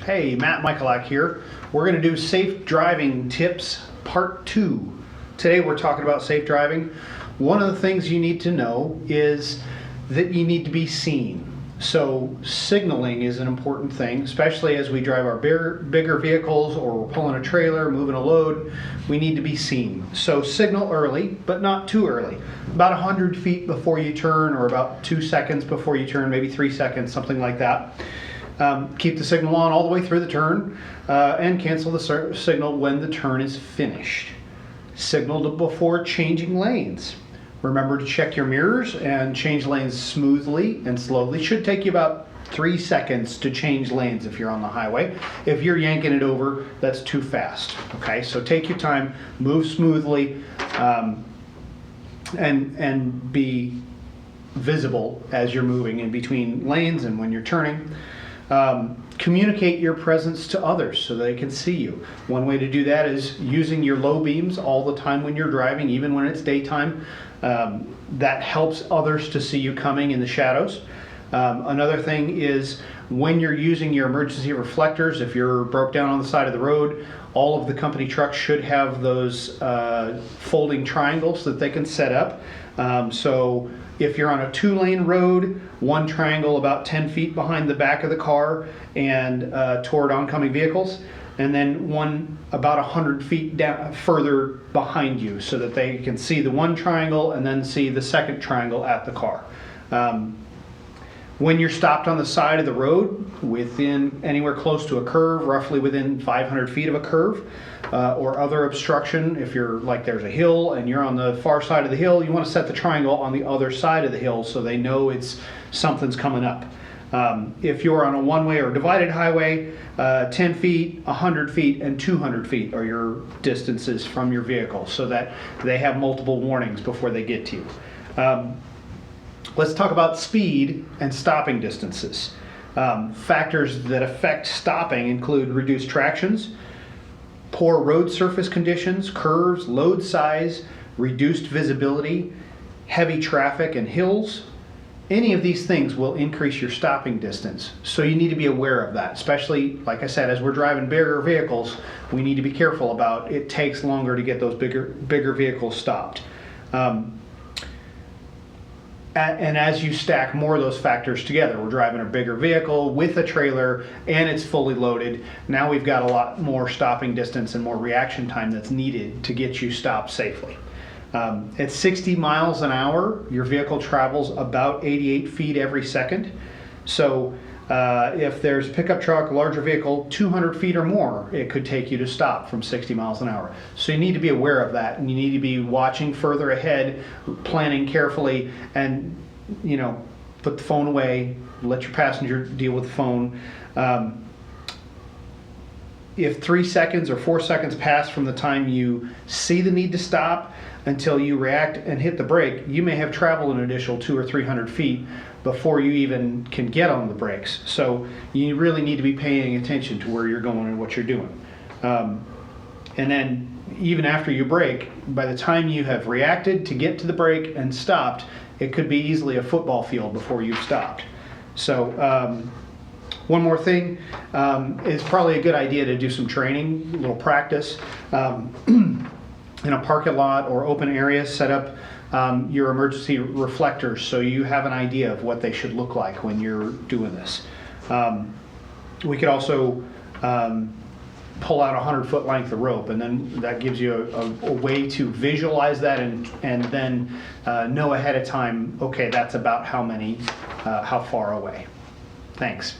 Hey, Matt Michalak here. We're going to do safe driving tips part 2. Today we're talking about safe driving. One of the things you need to know is that you need to be seen. So signaling is an important thing, especially as we drive our bigger vehicles or we're pulling a trailer, moving a load. We need to be seen. So signal early, but not too early. About 100 feet before you turn, or about 2 seconds before you turn, maybe 3 seconds, something like that. Keep the signal on all the way through the turn and cancel the signal when the turn is finished. Signal before changing lanes. Remember to check your mirrors and change lanes smoothly and slowly. Should take you about 3 seconds to change lanes if you're on the highway. If you're yanking it over, that's too fast. Okay, so take your time, move smoothly, and be visible as you're moving in between lanes and when you're turning. Communicate your presence to others so they can see you. One way to do that is using your low beams all the time when you're driving, even when it's daytime. That helps others to see you coming in the shadows. Another thing is when you're using your emergency reflectors, if you're broke down on the side of the road, all of the company trucks should have those folding triangles that they can set up. So if you're on a 2-lane road, one triangle about 10 feet behind the back of the car and toward oncoming vehicles, and then one about 100 feet down further behind you so that they can see the one triangle and then see the second triangle at the car. When you're stopped on the side of the road, within anywhere close to a curve, roughly within 500 feet of a curve, or other obstruction, if you're like there's a hill and you're on the far side of the hill, you want to set the triangle on the other side of the hill so they know something's coming up. If you're on a one-way or divided highway, 10 feet, 100 feet, and 200 feet are your distances from your vehicle so that they have multiple warnings before they get to you. Let's talk about speed and stopping distances. Factors that affect stopping include reduced tractions, poor road surface conditions, curves, load size, reduced visibility, heavy traffic and hills. Any of these things will increase your stopping distance. So you need to be aware of that, especially, like I said, as we're driving bigger vehicles, we need to be careful about it takes longer to get those bigger vehicles stopped. And as you stack more of those factors together, we're driving a bigger vehicle with a trailer and it's fully loaded. Now we've got a lot more stopping distance and more reaction time that's needed to get you stopped safely. At 60 miles an hour, your vehicle travels about 88 feet every second. So if there's a pickup truck, larger vehicle, 200 feet or more, it could take you to stop from 60 miles an hour. So you need to be aware of that, and you need to be watching further ahead, planning carefully, and put the phone away, let your passenger deal with the phone. If 3 seconds or 4 seconds pass from the time you see the need to stop until you react and hit the brake, you may have traveled an additional 200 or 300 feet before you even can get on the brakes. So you really need to be paying attention to where you're going and what you're doing. And then even after you brake, by the time you have reacted to get to the brake and stopped, it could be easily a football field before you've stopped. So one more thing, it's probably a good idea to do some training, a little practice. In a parking lot or open area, set up your emergency reflectors so you have an idea of what they should look like when you're doing this. We could also pull out a 100-foot length of rope, and then that gives you a way to visualize that and then know ahead of time, okay, that's about how far away. Thanks.